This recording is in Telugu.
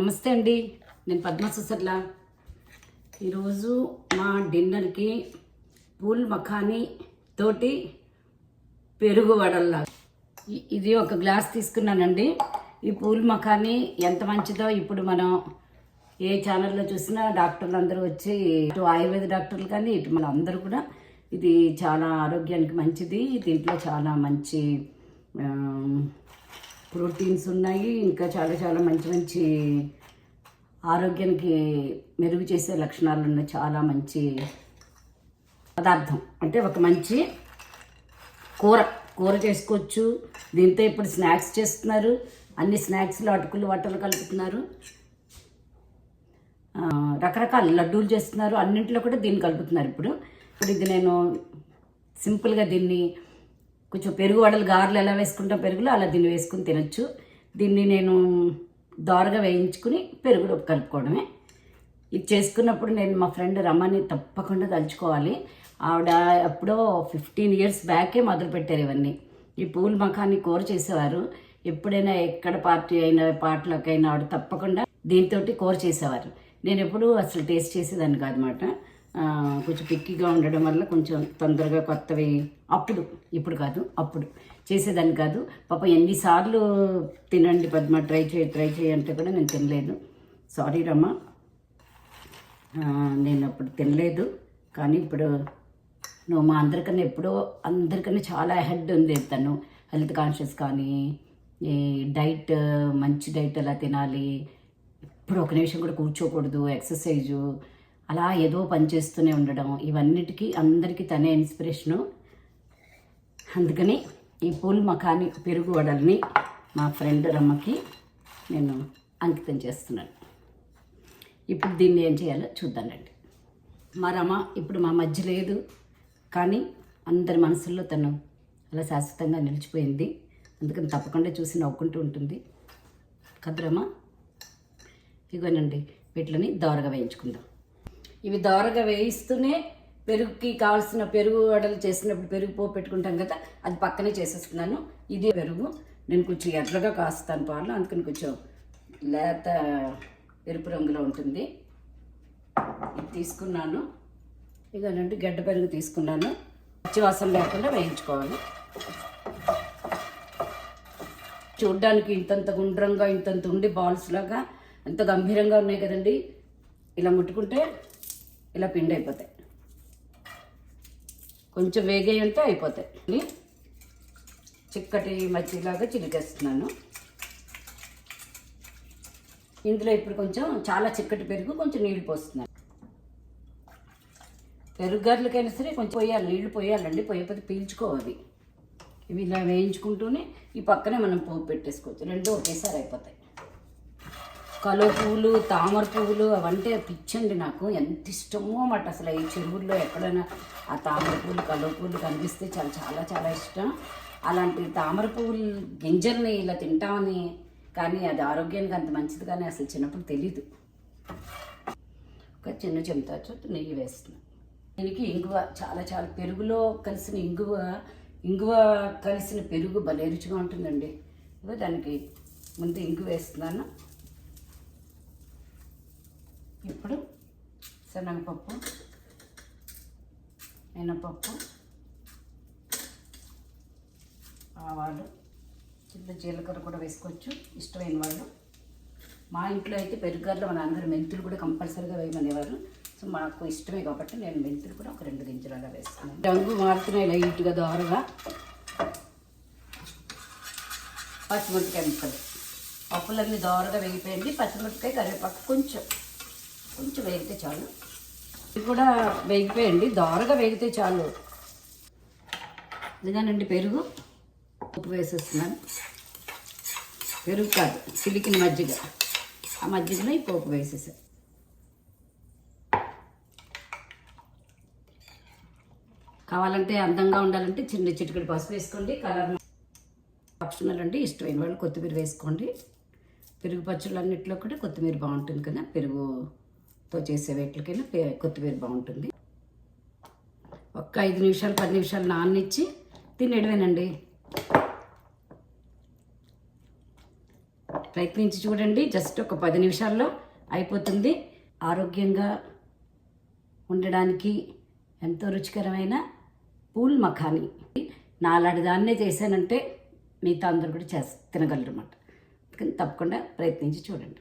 నమస్తే అండి, నేను పద్మ సుసర్ల. ఈరోజు మా డిన్నర్కి పూల్ మఖానీ తోటి పెరుగు వడల్లా. ఇది ఒక గ్లాస్ తీసుకున్నానండి. ఈ పూల్ మఖానీ ఎంత మంచిదో ఇప్పుడు మనం ఏ ఛానల్లో చూసినా డాక్టర్లు అందరూ వచ్చి, ఇటు ఆయుర్వేద డాక్టర్లు కానీ ఇటు మన అందరూ కూడా ఇది చాలా ఆరోగ్యానికి మంచిది, దీంట్లో చాలా మంచి ప్రోటీన్స్ ఉన్నాయి, ఇంకా చాలా చాలా మంచి మంచి ఆరోగ్యానికి మెరుగు చేసే లక్షణాలు ఉన్న చాలా మంచి పదార్థం. అంటే ఒక మంచి కూర చేసుకోవచ్చు. దీంతో ఇప్పుడు స్నాక్స్ చేస్తున్నారు, అన్ని స్నాక్స్లో అటుకులు వట్టలు కలుపుతున్నారు, రకరకాల లడ్డూలు చేస్తున్నారు, అన్నింటిలో కూడా దీన్ని కలుపుతున్నారు. ఇప్పుడు ఇది నేను సింపుల్గా దీన్ని కొంచెం పెరుగు వడలు గారెలు ఎలా వేసుకుంటాం పెరుగులో, అలా దీన్ని వేసుకుని తినచ్చు. దీన్ని నేను దోరగా వేయించుకుని పెరుగులో కలుపుకోవడమే. ఇది చేసుకున్నప్పుడు నేను మా ఫ్రెండ్ రమ్మని తప్పకుండా తలుచుకోవాలి. ఆవిడ ఎప్పుడో 15 years బ్యాకే మొదలుపెట్టారు ఇవన్నీ. ఈ పూల్ మఖానీ కూర చేసేవారు. ఎప్పుడైనా ఎక్కడ పార్టీ అయినా పాటలకైనా ఆవిడ తప్పకుండా దీంతో కూర చేసేవారు. నేను ఎప్పుడూ అసలు టేస్ట్ చేసేదాన్ని కాదన్నమాట. కొంచెం పిక్కిగా ఉండడం వల్ల కొంచెం తొందరగా కొత్తవి ఇప్పుడు కాదు, అప్పుడు చేసేదాన్ని కాదు. పాప ఎన్నిసార్లు తినండి పద్మ, ట్రై చేయి అంటే కూడా నేను తినలేదు. సారీ రమ్మ, నేను అప్పుడు తినలేదు. కానీ ఇప్పుడు నువ్వు మా అందరికన్నా చాలా హెడ్ ఉంది. తను హెల్త్ కాన్షియస్ కానీ, ఈ డైట్ మంచి డైట్ ఎలా తినాలి, ఇప్పుడు ఒక నిమిషం కూడా కూర్చోకూడదు, ఎక్సర్సైజు, అలా ఏదో పని చేస్తూనే ఉండడం, ఇవన్నిటికీ అందరికీ తనే ఇన్స్పిరేషను. అందుకని ఈ పూల్ మఖానీ పెరుగు వడల్ని మా ఫ్రెండ్ రమ్మకి నేను అంకితం చేస్తున్నాను. ఇప్పుడు దీన్ని ఏం చేయాలో చూద్దానండి. మా రమ ఇప్పుడు మా మధ్య లేదు, కానీ అందరి మనసుల్లో తను అలా శాశ్వతంగా నిలిచిపోయింది. అందుకని తప్పకుండా చూసి నవ్వుకుంటూ ఉంటుంది కదా రమ. ఇగోనండి, వీటిని దోరగా వేయించుకుందాం. ఇవి దోరగా వేయిస్తూనే పెరుగుకి కావాల్సిన పెరుగు వడలు చేసినప్పుడు పెరుగు పోపు పెట్టుకుంటాం కదా, అది పక్కనే చేసేస్తున్నాను. ఇది పెరుగు నేను కొంచెం ఎర్రగా కాస్తాను పాలు, అందుకని కొంచెం లేత ఎరుపు రంగులో ఉంటుంది. ఇది తీసుకున్నాను. ఇదేనండి గడ్డ పెరుగు తీసుకున్నాను. పచ్చివాసన లేకుండా వేయించుకోవాలి. చూడ్డానికి ఇంతంత గుండ్రంగా ఇంతంత ఉండి బాల్స్ లాగా ఎంత గంభీరంగా ఉన్నాయి కదండి. ఇలా ముట్టుకుంటే ఇలా పిండి అయిపోతాయి. కొంచెం వేగాయి ఉంటే అయిపోతాయి. చిక్కటి మజ్జిగలాగా చిలికేస్తున్నాను. ఇందులో ఇప్పుడు కొంచెం చాలా చిక్కటి పెరుగు, కొంచెం నీళ్ళు పోస్తున్నాను. పెరుగు గర్లకైనా సరే కొంచెం పోయాలి, నీళ్లు పోయాలండి, పోయకపోతే పీల్చుకోవాలి. ఇవి ఇలా వేయించుకుంటూనే ఈ పక్కనే మనం పోపు పెట్టేసుకోవచ్చు. రెండు ఒకేసారి అయిపోతాయి. కలువ పువ్వులు, తామర పువ్వులు అవంటే పిచ్చండి నాకు, ఎంత ఇష్టమో అన్నమాట. అసలు ఈ చెరువుల్లో ఎక్కడైనా ఆ తామర పువ్వులు, కలువ పువ్వులు కనిపిస్తే చాలా చాలా చాలా ఇష్టం. అలాంటి తామర పువ్వులు గింజల్ని ఇలా తింటామని, కానీ అది ఆరోగ్యానికి అంత మంచిది కానీ అసలు చిన్నప్పుడు తెలీదు. ఒక చిన్న చెంచాతో నెయ్యి వేస్తున్నాను. దీనికి ఇంగువ చాలా చాలా, పెరుగులో కలిసిన ఇంగువ కలిసిన పెరుగు భలే రుచిగా ఉంటుందండి. దానికి ముందు ఇంగువ వేస్తున్నాను. ఇప్పుడు శనగపప్పు, మినపప్పు, ఆవాలు, చిన్న జీలకర్ర కూడా వేసుకోవచ్చు ఇష్టమైన వాళ్ళు. మా ఇంట్లో అయితే పెరుగర్లో మన అందరూ మెంతులు కూడా కంపల్సరీగా వేయమనేవారు. సో మాకు ఇష్టమే కాబట్టి నేను మెంతులు కూడా ఒక 2 గింజలు అలా వేస్తున్నాను. రంగు మారుతున్నాయి లైట్గా దోరగా. పచ్చిమిరపకాయ ముక్కలు, పప్పులన్నీ దోరగా వేగిపోయింది. పచ్చిమిరపకాయ, కరివేపాకు కొంచెం వేగితే చాలు. ఇది కూడా వేగిపోయండి, దోరగా వేగితే చాలు. ఇదిగానండి పెరుగు, ఉప్పు వేసేస్తున్నాను. పెరుగు కాదు, చిలికిన మజ్జిగ, ఆ మజ్జిగలో ఈ పోపు వేసేసాను. కావాలంటే అందంగా ఉండాలంటే చిన్న చిటికెడు పసుపు వేసుకోండి. కలర్ ఆప్షనల్ అండి, ఇష్టమైన వాళ్ళు కొత్తిమీర వేసుకోండి. పెరుగు పచ్చళ్ళన్నింటిలో కూడా కొత్తిమీర బాగుంటుంది కదా, పెరుగుతో చేసే వేట్లకైనా కొత్తిమీర బాగుంటుంది. ఒక్క 5 నిమిషాలు 10 నిమిషాలు నాననిచ్చి తినేయడమేనండి. ప్రయత్నించి చూడండి. జస్ట్ ఒక 10 నిమిషాల్లో అయిపోతుంది. ఆరోగ్యంగా ఉండడానికి ఎంతో రుచికరమైన పూల్ మఖానీ. నాలాంటి దాన్నే చేశానంటే మిగతా అందరూ కూడా తినగలరు అన్నమాట. తప్పకుండా ప్రయత్నించి చూడండి.